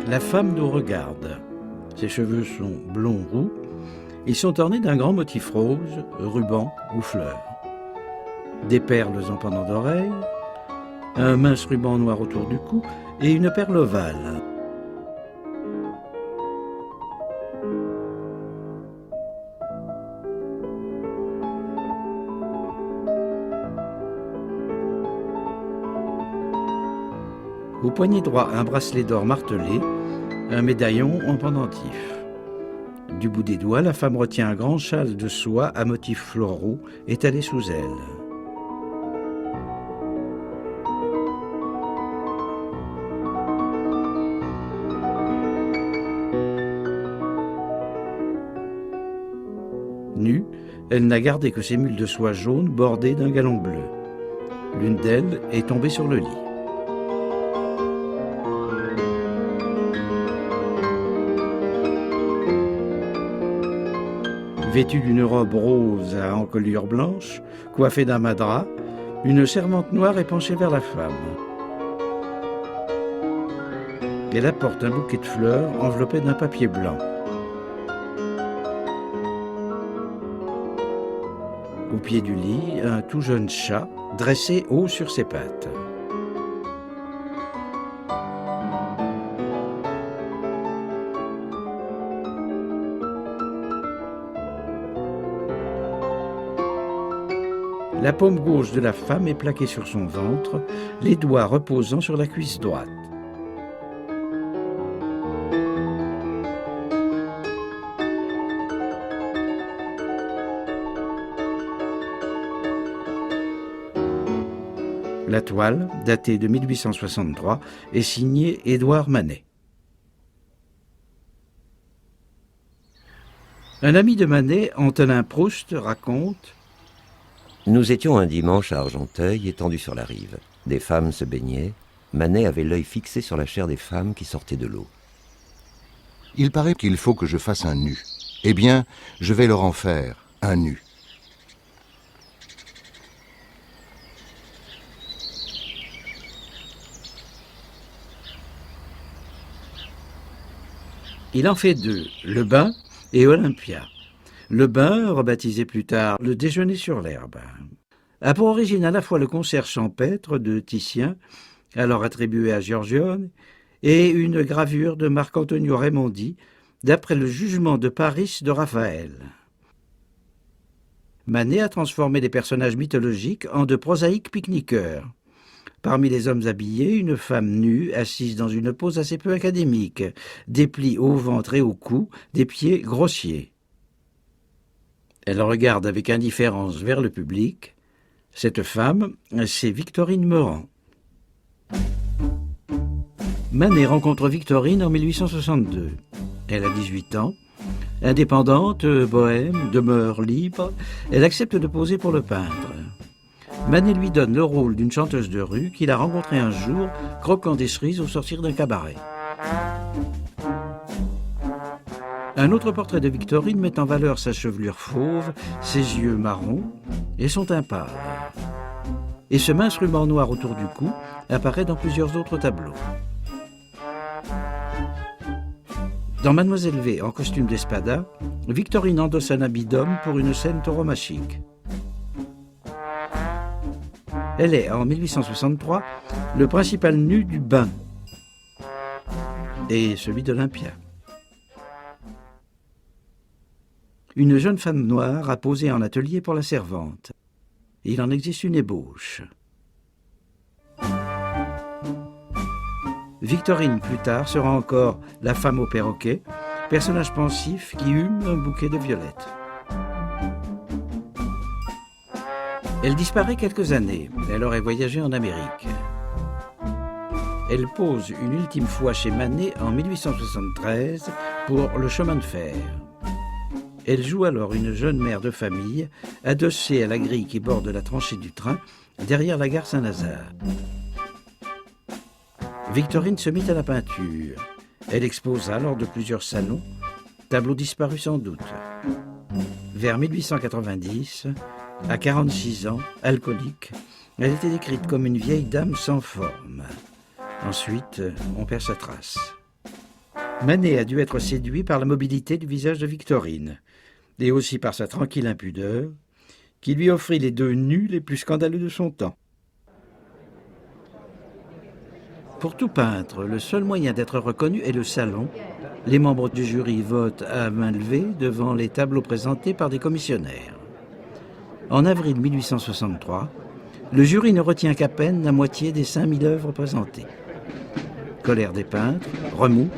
La femme nous regarde. Ses cheveux sont blonds roux. Ils sont ornés d'un grand motif rose, ruban ou fleur. Des perles en pendant d'oreilles, un mince ruban noir autour du cou et une perle ovale. Au poignet droit, un bracelet d'or martelé, un médaillon en pendentif. Du bout des doigts, la femme retient un grand châle de soie à motifs floraux étalé sous elle. Nue, elle n'a gardé que ses mules de soie jaune bordées d'un galon bleu. L'une d'elles est tombée sur le lit. Vêtue d'une robe rose à encolure blanche, coiffée d'un madras, une servante noire est penchée vers la femme. Elle apporte un bouquet de fleurs enveloppé d'un papier blanc. Au pied du lit, un tout jeune chat, dressé haut sur ses pattes. La paume gauche de la femme est plaquée sur son ventre, les doigts reposant sur la cuisse droite. La toile, datée de 1863, est signée Édouard Manet. Un ami de Manet, Antonin Proust, raconte: Nous étions un dimanche à Argenteuil, étendus sur la rive. Des femmes se baignaient. Manet avait l'œil fixé sur la chair des femmes qui sortaient de l'eau. Il paraît qu'il faut que je fasse un nu. Eh bien, je vais leur en faire un nu. Il en fait deux, le bain et Olympia. Le bain, rebaptisé plus tard le déjeuner sur l'herbe, a pour origine à la fois le concert champêtre de Titien, alors attribué à Giorgione, et une gravure de Marc-Antonio Raimondi, d'après le jugement de Paris de Raphaël. Manet a transformé les personnages mythologiques en de prosaïques pique-niqueurs. Parmi les hommes habillés, une femme nue, assise dans une pose assez peu académique, des plis au ventre et au cou, des pieds grossiers. Elle regarde avec indifférence vers le public. Cette femme, c'est Victorine Meurent. Manet rencontre Victorine en 1862. Elle a 18 ans. Indépendante, bohème, de mœurs libres, elle accepte de poser pour le peintre. Manet lui donne le rôle d'une chanteuse de rue qu'il a rencontrée un jour, croquant des cerises au sortir d'un cabaret. Un autre portrait de Victorine met en valeur sa chevelure fauve, ses yeux marrons et son teint pâle. Et ce mince ruban noir autour du cou apparaît dans plusieurs autres tableaux. Dans Mademoiselle V, en costume d'espada, Victorine endosse un habit d'homme pour une scène tauromachique. Elle est, en 1863, le principal nu du bain et celui d'Olympia. Une jeune femme noire a posé en atelier pour la servante. Il en existe une ébauche. Victorine, plus tard, sera encore la femme au perroquet, personnage pensif qui hume un bouquet de violettes. Elle disparaît quelques années. Elle aurait voyagé en Amérique. Elle pose une ultime fois chez Manet en 1873 pour Le chemin de fer. Elle joue alors une jeune mère de famille, adossée à la grille qui borde la tranchée du train, derrière la gare Saint-Lazare. Victorine se mit à la peinture. Elle exposa lors de plusieurs salons, tableaux disparus sans doute. Vers 1890, à 46 ans, alcoolique, elle était décrite comme une vieille dame sans forme. Ensuite, on perd sa trace. Manet a dû être séduit par la mobilité du visage de Victorine, et aussi par sa tranquille impudeur, qui lui offrit les deux nus les plus scandaleux de son temps. Pour tout peintre, le seul moyen d'être reconnu est le salon. Les membres du jury votent à main levée devant les tableaux présentés par des commissionnaires. En avril 1863, le jury ne retient qu'à peine la moitié des 5000 œuvres présentées. Colère des peintres, remous,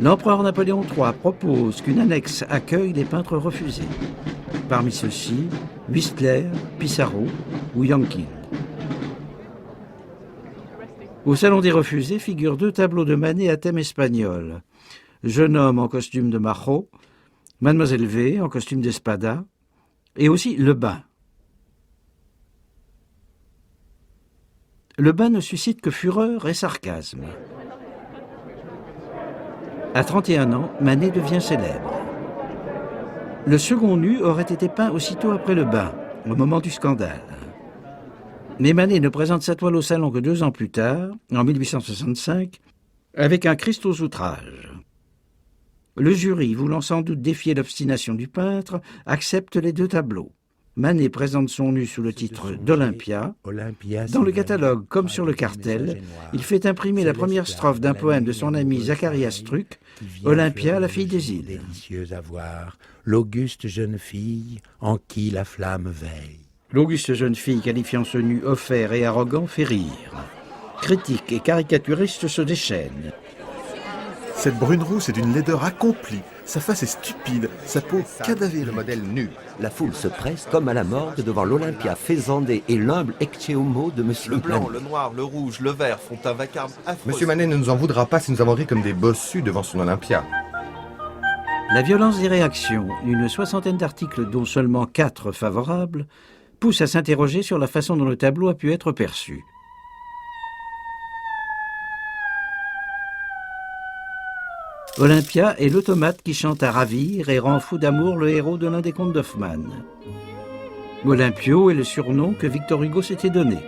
l'empereur Napoléon III propose qu'une annexe accueille les peintres refusés. Parmi ceux-ci, Whistler, Pissarro ou Yankin. Au Salon des refusés figurent 2 tableaux de Manet à thème espagnol. Jeune homme en costume de majo, Mademoiselle V en costume d'espada, et aussi Le Bain. Le Bain ne suscite que fureur et sarcasme. À 31 ans, Manet devient célèbre. Le second nu aurait été peint aussitôt après Le Bain, au moment du scandale. Mais Manet ne présente sa toile au salon que 2 ans plus tard, en 1865, avec un Christ aux outrages. Le jury, voulant sans doute défier l'obstination du peintre, accepte les 2 tableaux. Manet présente son nu sous le titre d'Olympia. Dans le catalogue, comme sur le cartel, il fait imprimer la première strophe d'un poème de son ami Zacharias Struck, Olympia, la fille des îles. Délicieuse à voir, l'auguste jeune fille en qui la flamme veille. L'auguste jeune fille qualifiant ce nu offert et arrogant fait rire. Critiques et caricaturistes se déchaînent. Cette brune rousse est d'une laideur accomplie. Sa face est stupide, sa peau cadavérique. Le modèle nu. La foule se presse comme à la morgue devant l'Olympia faisandée et l'humble ecce homo de Monsieur Le blanc, Manet. le noir, le rouge, le vert font un vacarme affreux. Monsieur Manet ne nous en voudra pas si nous avons ri comme des bossus devant son Olympia. La violence des réactions, une 60aine d'articles dont seulement 4 favorables, pousse à s'interroger sur la façon dont le tableau a pu être perçu. Olympia est l'automate qui chante à ravir et rend fou d'amour le héros de l'un des contes d'Hoffmann. Olympio est le surnom que Victor Hugo s'était donné.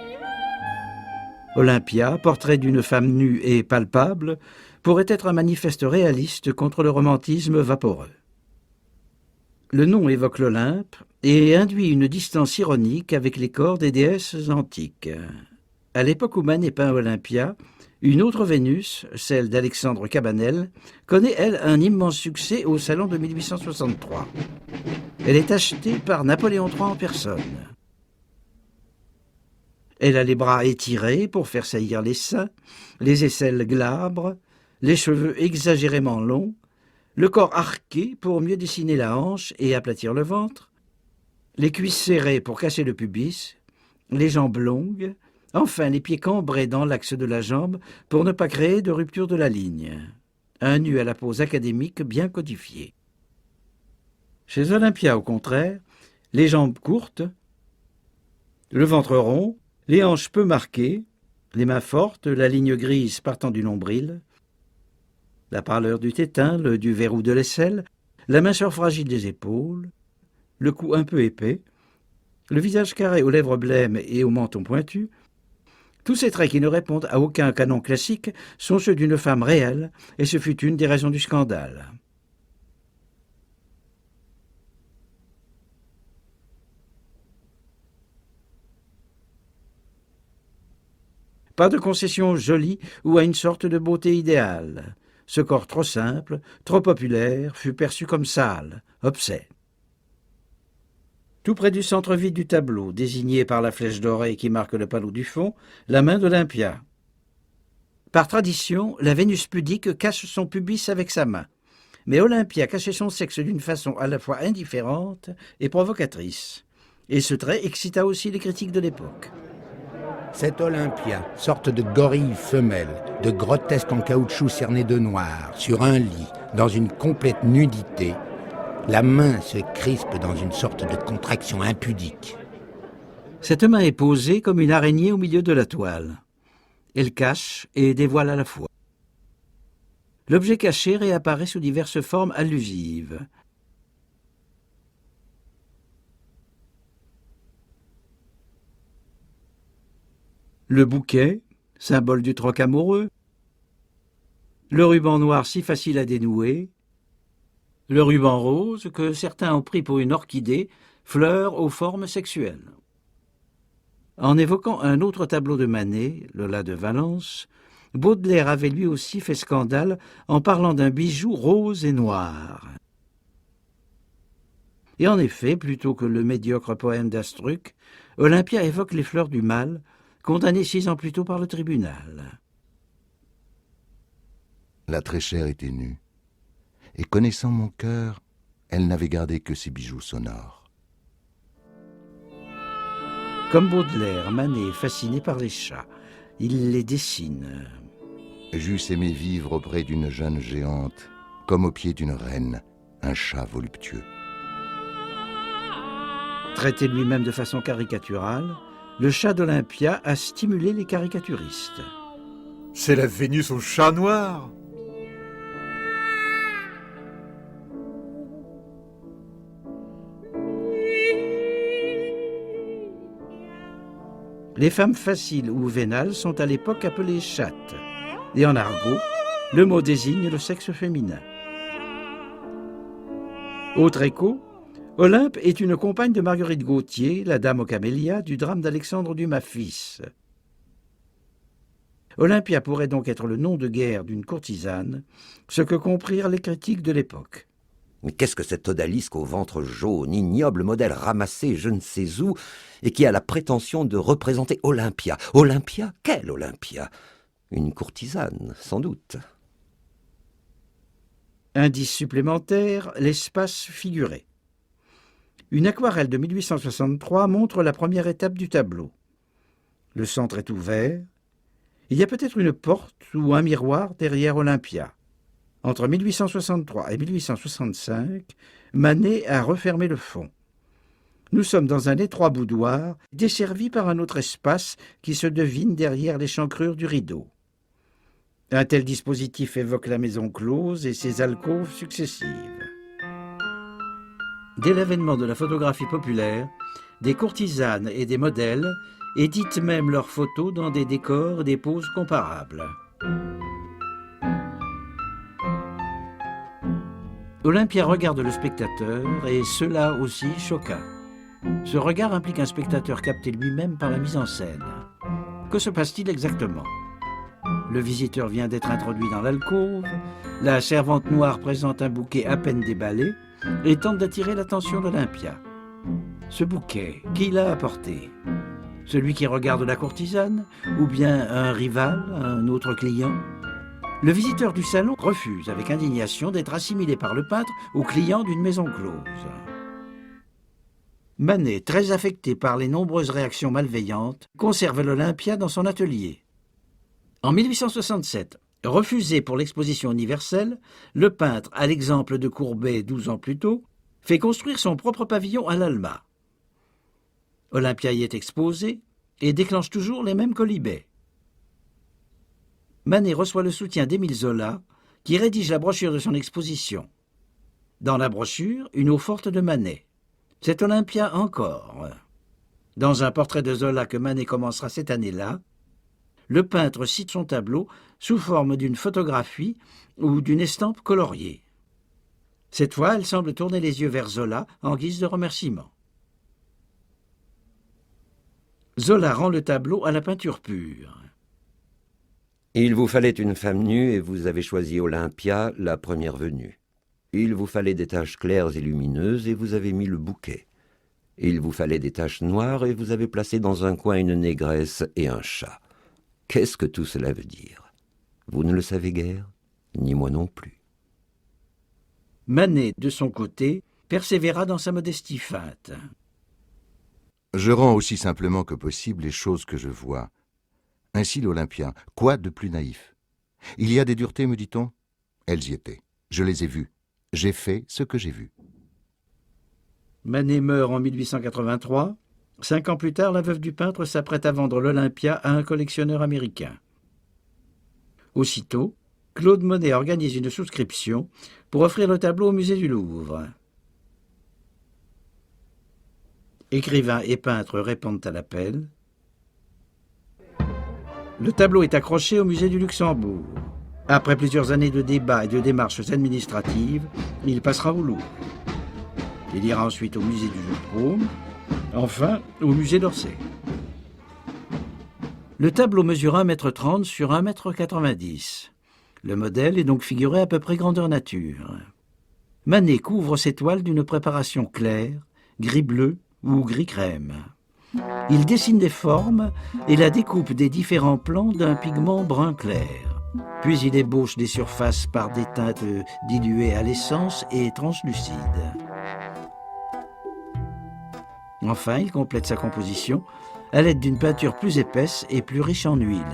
Olympia, portrait d'une femme nue et palpable, pourrait être un manifeste réaliste contre le romantisme vaporeux. Le nom évoque l'Olympe et induit une distance ironique avec les corps des déesses antiques. À l'époque où Manet peint Olympia, une autre Vénus, celle d'Alexandre Cabanel, connaît, elle, un immense succès au Salon de 1863. Elle est achetée par Napoléon III en personne. Elle a les bras étirés pour faire saillir les seins, les aisselles glabres, les cheveux exagérément longs, le corps arqué pour mieux dessiner la hanche et aplatir le ventre, les cuisses serrées pour casser le pubis, les jambes longues, enfin les pieds cambrés dans l'axe de la jambe pour ne pas créer de rupture de la ligne. Un nu à la pose académique bien codifié. Chez Olympia, au contraire, les jambes courtes, le ventre rond, les hanches peu marquées, les mains fortes, la ligne grise partant du nombril, la pâleur du tétin, le du verrou de l'aisselle, la minceur fragile des épaules, le cou un peu épais, le visage carré aux lèvres blêmes et au menton pointu. Tous ces traits qui ne répondent à aucun canon classique sont ceux d'une femme réelle, et ce fut une des raisons du scandale. Pas de concession jolie ou à une sorte de beauté idéale. Ce corps trop simple, trop populaire, fut perçu comme sale, obscène. Tout près du centre vide du tableau, désigné par la flèche dorée qui marque le panneau du fond, la main d'Olympia. Par tradition, la Vénus pudique cache son pubis avec sa main. Mais Olympia cachait son sexe d'une façon à la fois indifférente et provocatrice. Et ce trait excita aussi les critiques de l'époque. Cette Olympia, sorte de gorille femelle, de grotesque en caoutchouc cerné de noir, sur un lit, dans une complète nudité, la main se crispe dans une sorte de contraction impudique. Cette main est posée comme une araignée au milieu de la toile. Elle cache et dévoile à la fois. L'objet caché réapparaît sous diverses formes allusives. Le bouquet, symbole du troc amoureux. le ruban noir si facile à dénouer, le ruban rose que certains ont pris pour une orchidée, fleur aux formes sexuelles. En évoquant un autre tableau de Manet, Lola de Valence, Baudelaire avait lui aussi fait scandale en parlant d'un bijou rose et noir. Et en effet, plutôt que le médiocre poème d'Astruc, Olympia évoque les fleurs du mal, condamnées 6 ans plus tôt par le tribunal. La très chère était nue, et connaissant mon cœur, elle n'avait gardé que ses bijoux sonores. Comme Baudelaire, Manet est fasciné par les chats. Il les dessine. J'eusse aimé vivre auprès d'une jeune géante, comme au pied d'une reine, un chat voluptueux. Traité lui-même de façon caricaturale, le chat d'Olympia a stimulé les caricaturistes. C'est la Vénus au chat noir. Les femmes faciles ou vénales sont à l'époque appelées chattes. Et en argot, le mot désigne le sexe féminin. Autre écho, Olympe est une compagne de Marguerite Gautier, la dame aux camélias, du drame d'Alexandre Dumas fils. Olympia pourrait donc être le nom de guerre d'une courtisane, ce que comprirent les critiques de l'époque. Mais qu'est-ce que cet odalisque au ventre jaune, ignoble modèle ramassé je ne sais où, et qui a la prétention de représenter Olympia? Olympia? Quelle Olympia? Une courtisane, sans doute. Indice supplémentaire, l'espace figuré. Une aquarelle de 1863 montre la première étape du tableau. Le centre est ouvert. Il y a peut-être une porte ou un miroir derrière Olympia. Entre 1863 et 1865, Manet a refermé le fond. Nous sommes dans un étroit boudoir, desservi par un autre espace qui se devine derrière l'échancrure du rideau. Un tel dispositif évoque la maison close et ses alcôves successives. Dès l'avènement de la photographie populaire, des courtisanes et des modèles éditent même leurs photos dans des décors et des poses comparables. Olympia regarde le spectateur et cela aussi choqua. Ce regard implique un spectateur capté lui-même par la mise en scène. Que se passe-t-il exactement? Le visiteur vient d'être introduit dans l'alcôve, la servante noire présente un bouquet à peine déballé et tente d'attirer l'attention d'Olympia. Ce bouquet, qui l'a apporté? Celui qui regarde la courtisane, ou bien un rival, un autre client? Le visiteur du salon refuse avec indignation d'être assimilé par le peintre au client d'une maison close. Manet, très affecté par les nombreuses réactions malveillantes, conserve l'Olympia dans son atelier. En 1867, refusé pour l'exposition universelle, le peintre, à l'exemple de Courbet 12 ans plus tôt, fait construire son propre pavillon à l'Alma. Olympia y est exposée et déclenche toujours les mêmes quolibets. Manet reçoit le soutien d'Émile Zola, qui rédige la brochure de son exposition. Dans la brochure, une eau-forte de Manet. C'est Olympia encore. Dans un portrait de Zola que Manet commencera cette année-là, le peintre cite son tableau sous forme d'une photographie ou d'une estampe coloriée. Cette fois, elle semble tourner les yeux vers Zola en guise de remerciement. Zola rend le tableau à la peinture pure. Il vous fallait une femme nue et vous avez choisi Olympia, la première venue. Il vous fallait des taches claires et lumineuses et vous avez mis le bouquet. Il vous fallait des taches noires et vous avez placé dans un coin une négresse et un chat. Qu'est-ce que tout cela veut dire? Vous ne le savez guère, ni moi non plus. Manet, de son côté, persévéra dans sa modestie feinte. Je rends aussi simplement que possible les choses que je vois. Ainsi l'Olympia, quoi de plus naïf? Il y a des duretés, me dit-on? Elles y étaient. Je les ai vues. J'ai fait ce que j'ai vu. Manet meurt en 1883. 5 ans plus tard, la veuve du peintre s'apprête à vendre l'Olympia à un collectionneur américain. Aussitôt, Claude Monet organise une souscription pour offrir le tableau au musée du Louvre. Écrivains et peintres répondent à l'appel. Le tableau est accroché au musée du Luxembourg. Après plusieurs années de débats et de démarches administratives, il passera au Louvre. Il ira ensuite au musée du Jeu de Paume, enfin au musée d'Orsay. Le tableau mesure 1,30 m sur 1,90 m. Le modèle est donc figuré à peu près grandeur nature. Manet couvre ses toiles d'une préparation claire, gris-bleu ou gris-crème. Il dessine des formes et la découpe des différents plans d'un pigment brun clair. Puis il ébauche des surfaces par des teintes diluées à l'essence et translucides. Enfin, il complète sa composition à l'aide d'une peinture plus épaisse et plus riche en huile.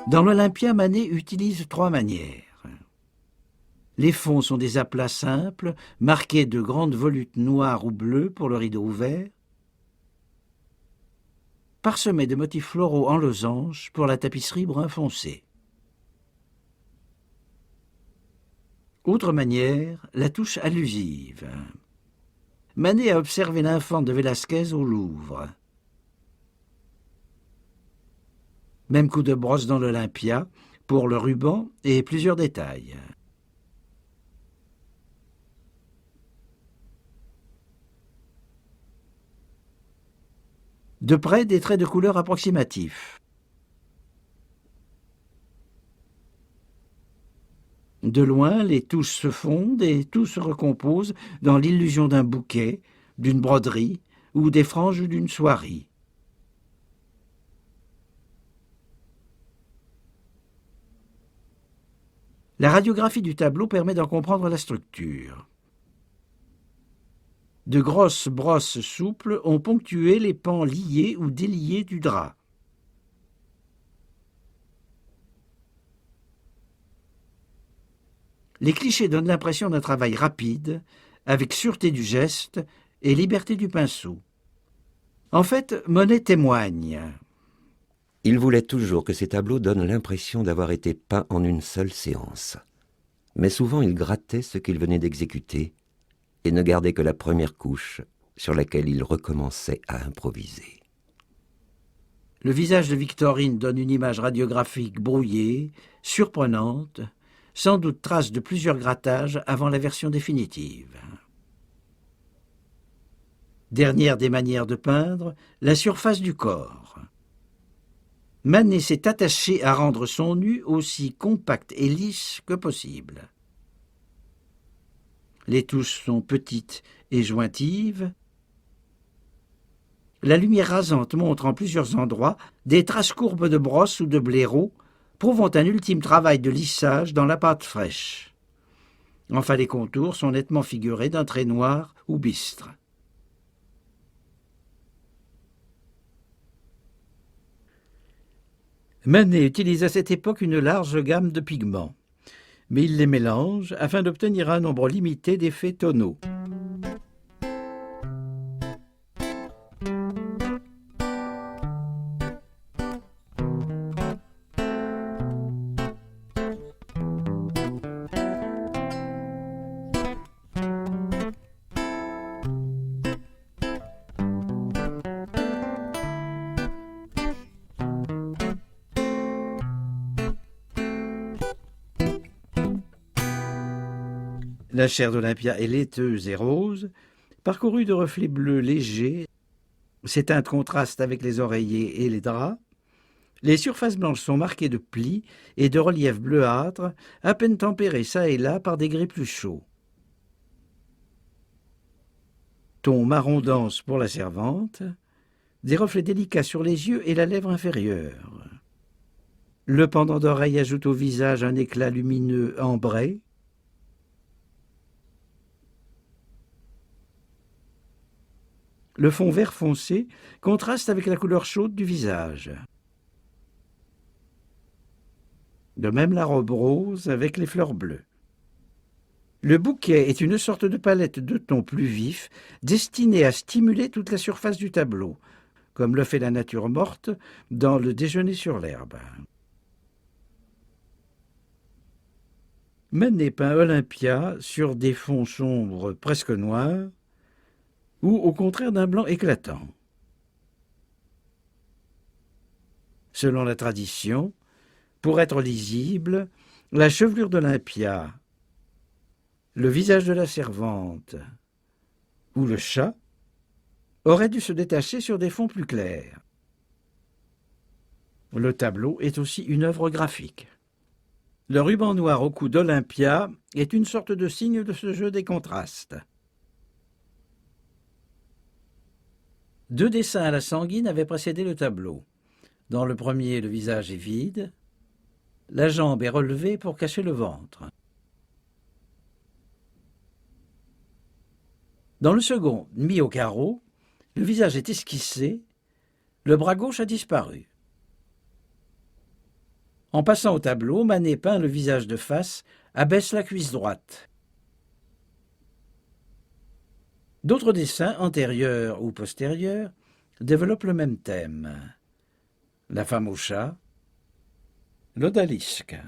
Dans l'Olympia, Manet utilise 3 manières. Les fonds sont des aplats simples, marqués de grandes volutes noires ou bleues pour le rideau ouvert, parsemés de motifs floraux en losange pour la tapisserie brun foncé. Autre manière, la touche allusive. Manet a observé l'infante de Velázquez au Louvre. Même coup de brosse dans l'Olympia, pour le ruban et plusieurs détails. De près, des traits de couleur approximatifs. De loin, les touches se fondent et tout se recompose dans l'illusion d'un bouquet, d'une broderie ou des franges d'une soierie. La radiographie du tableau permet d'en comprendre la structure. De grosses brosses souples ont ponctué les pans liés ou déliés du drap. Les clichés donnent l'impression d'un travail rapide, avec sûreté du geste et liberté du pinceau. En fait, Monet témoigne. Il voulait toujours que ses tableaux donnent l'impression d'avoir été peints en une seule séance. Mais souvent il grattait ce qu'il venait d'exécuter et ne gardait que la première couche sur laquelle il recommençait à improviser. Le visage de Victorine donne une image radiographique brouillée, surprenante, sans doute trace de plusieurs grattages avant la version définitive. Dernière des manières de peindre, la surface du corps. Manet s'est attaché à rendre son nu aussi compact et lisse que possible. Les touches sont petites et jointives. La lumière rasante montre en plusieurs endroits des traces courbes de brosse ou de blaireau, prouvant un ultime travail de lissage dans la pâte fraîche. Enfin, les contours sont nettement figurés d'un trait noir ou bistre. Manet utilise à cette époque une large gamme de pigments, mais il les mélange afin d'obtenir un nombre limité d'effets tonaux. La chair d'Olympia est laiteuse et rose, parcourue de reflets bleus légers. Ces teintes contrastent avec les oreillers et les draps. Les surfaces blanches sont marquées de plis et de reliefs bleuâtres, à peine tempérés çà et là par des gris plus chauds. Ton marron dense pour la servante, des reflets délicats sur les yeux et la lèvre inférieure. Le pendant d'oreille ajoute au visage un éclat lumineux ambré. Le fond vert foncé contraste avec la couleur chaude du visage. De même la robe rose avec les fleurs bleues. Le bouquet est une sorte de palette de tons plus vifs destinée à stimuler toute la surface du tableau, comme le fait la nature morte dans Le Déjeuner sur l'herbe. Manet peint Olympia sur des fonds sombres presque noirs, ou au contraire d'un blanc éclatant. Selon la tradition, pour être lisible, la chevelure d'Olympia, le visage de la servante ou le chat auraient dû se détacher sur des fonds plus clairs. Le tableau est aussi une œuvre graphique. Le ruban noir au cou d'Olympia est une sorte de signe de ce jeu des contrastes. 2 dessins à la sanguine avaient précédé le tableau. Dans le premier, le visage est vide, la jambe est relevée pour cacher le ventre. Dans le second, mis au carreau, le visage est esquissé, le bras gauche a disparu. En passant au tableau, Manet peint le visage de face, abaisse la cuisse droite. D'autres dessins, antérieurs ou postérieurs, développent le même thème. La femme au chat, l'odalisque.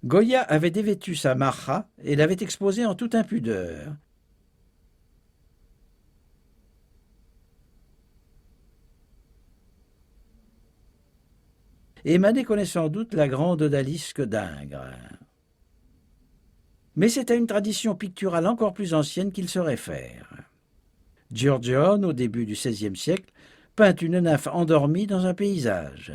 Goya avait dévêtu sa maja et l'avait exposée en toute impudeur. Et Manet connaît sans doute la grande odalisque d'Ingres. Mais c'est à une tradition picturale encore plus ancienne qu'il se réfère. Giorgione, au début du XVIe siècle, peint une nymphe endormie dans un paysage.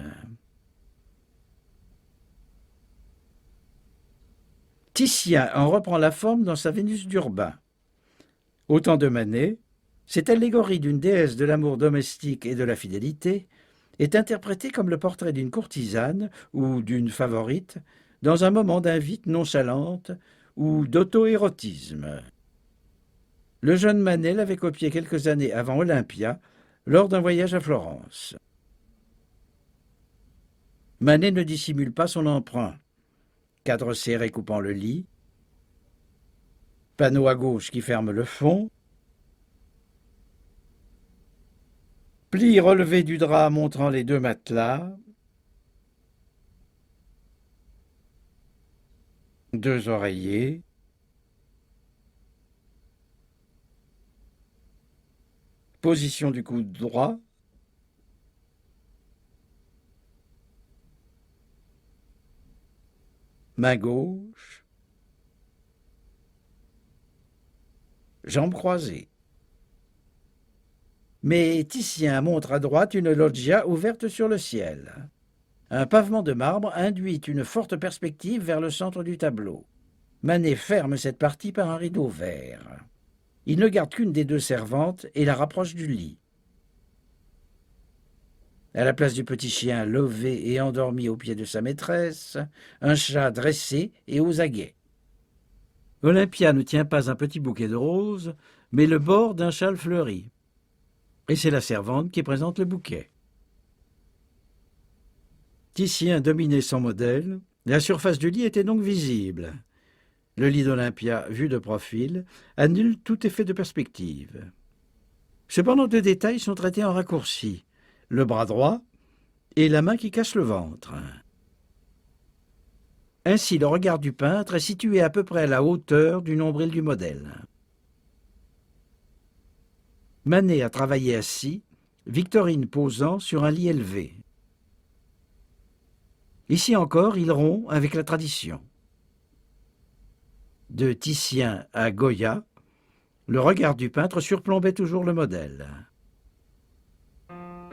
Titien en reprend la forme dans sa Vénus d'Urbain. Au temps de Manet, cette allégorie d'une déesse de l'amour domestique et de la fidélité est interprétée comme le portrait d'une courtisane ou d'une favorite dans un moment d'invite nonchalante ou d'auto-érotisme. Le jeune Manet l'avait copié quelques années avant Olympia, lors d'un voyage à Florence. Manet ne dissimule pas son emprunt. Cadre serré coupant le lit, panneau à gauche qui ferme le fond, pli relevé du drap montrant les 2 matelas, 2 oreillers, position du coude droit, main gauche, jambes croisées. Mais Titien montre à droite une loggia ouverte sur le ciel. Un pavement de marbre induit une forte perspective vers le centre du tableau. Manet ferme cette partie par un rideau vert. Il ne garde qu'une des 2 servantes et la rapproche du lit. À la place du petit chien levé et endormi au pied de sa maîtresse, un chat dressé et aux aguets. Olympia ne tient pas un petit bouquet de roses, mais le bord d'un châle fleuri. Et c'est la servante qui présente le bouquet. Titien dominait son modèle, la surface du lit était donc visible. Le lit d'Olympia, vu de profil, annule tout effet de perspective. Cependant, 2 détails sont traités en raccourci, le bras droit et la main qui cache le ventre. Ainsi, le regard du peintre est situé à peu près à la hauteur du nombril du modèle. Manet a travaillé assis, Victorine posant sur un lit élevé. Ici encore, il rompt avec la tradition. De Titien à Goya, le regard du peintre surplombait toujours le modèle.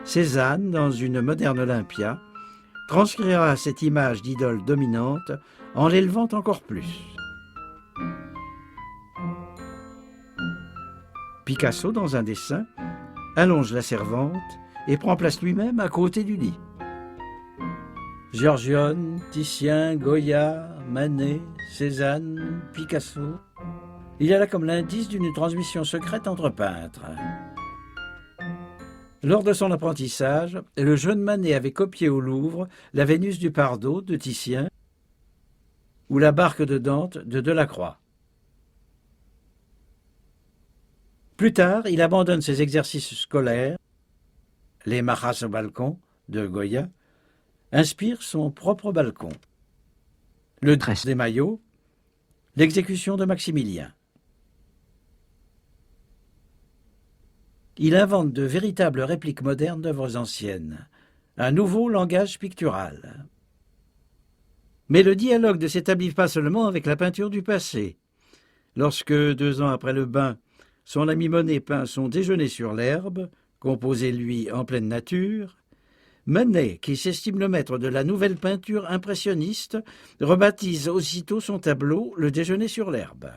Cézanne, dans une moderne Olympia, transcrira cette image d'idole dominante en l'élevant encore plus. Picasso, dans un dessin, allonge la servante et prend place lui-même à côté du lit. Giorgione, Titien, Goya, Manet, Cézanne, Picasso. Il y a là comme l'indice d'une transmission secrète entre peintres. Lors de son apprentissage, le jeune Manet avait copié au Louvre la Vénus du Pardo de Titien ou la Barque de Dante de Delacroix. Plus tard, il abandonne ses exercices scolaires. Les Majas au balcon de Goya inspire son propre balcon. Le dress des maillots, l'exécution de Maximilien. Il invente de véritables répliques modernes d'œuvres anciennes, un nouveau langage pictural. Mais le dialogue ne s'établit pas seulement avec la peinture du passé. Lorsque, 2 ans après le bain, son ami Monet peint son Déjeuner sur l'herbe, composé lui en pleine nature, Manet, qui s'estime le maître de la nouvelle peinture impressionniste, rebaptise aussitôt son tableau Le Déjeuner sur l'herbe.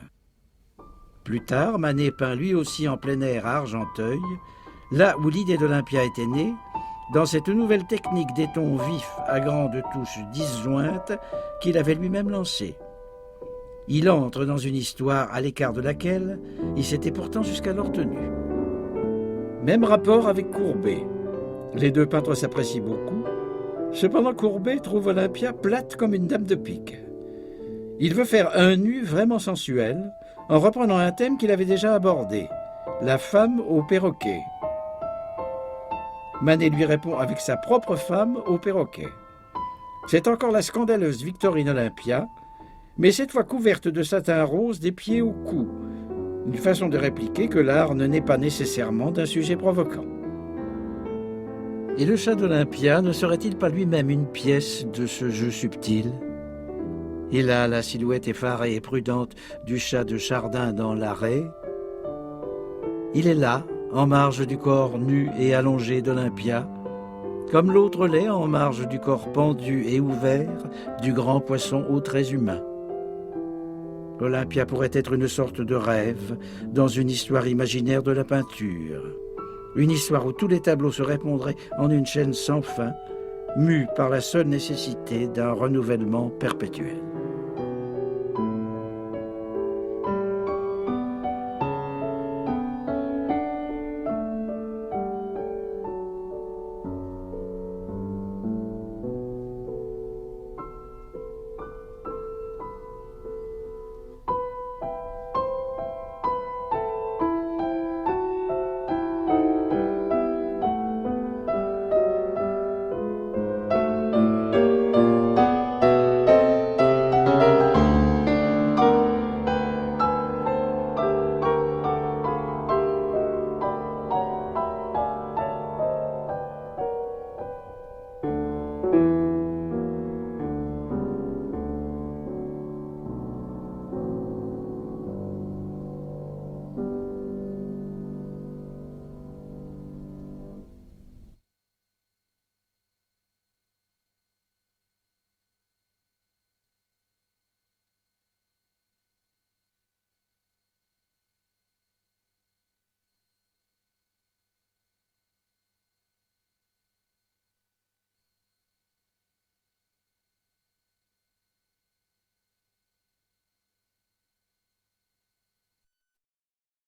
Plus tard, Manet peint lui aussi en plein air à Argenteuil, là où l'idée d'Olympia était née, dans cette nouvelle technique des tons vifs à grandes touches disjointes qu'il avait lui-même lancée. Il entre dans une histoire à l'écart de laquelle il s'était pourtant jusqu'alors tenu. Même rapport avec Courbet. Les 2 peintres s'apprécient beaucoup. Cependant, Courbet trouve Olympia plate comme une dame de pique. Il veut faire un nu vraiment sensuel, en reprenant un thème qu'il avait déjà abordé, la femme au perroquet. Manet lui répond avec sa propre femme au perroquet. C'est encore la scandaleuse Victorine Olympia, mais cette fois couverte de satin rose des pieds au cou, une façon de répliquer que l'art ne naît pas nécessairement d'un sujet provoquant. Et le chat d'Olympia ne serait-il pas lui-même une pièce de ce jeu subtil ? Il a la silhouette effarée et prudente du chat de Chardin dans l'Arrêt. Il est là, en marge du corps nu et allongé d'Olympia, comme l'autre l'est en marge du corps pendu et ouvert du grand poisson aux traits humains. Olympia pourrait être une sorte de rêve dans une histoire imaginaire de la peinture, une histoire où tous les tableaux se répondraient en une chaîne sans fin, mue par la seule nécessité d'un renouvellement perpétuel.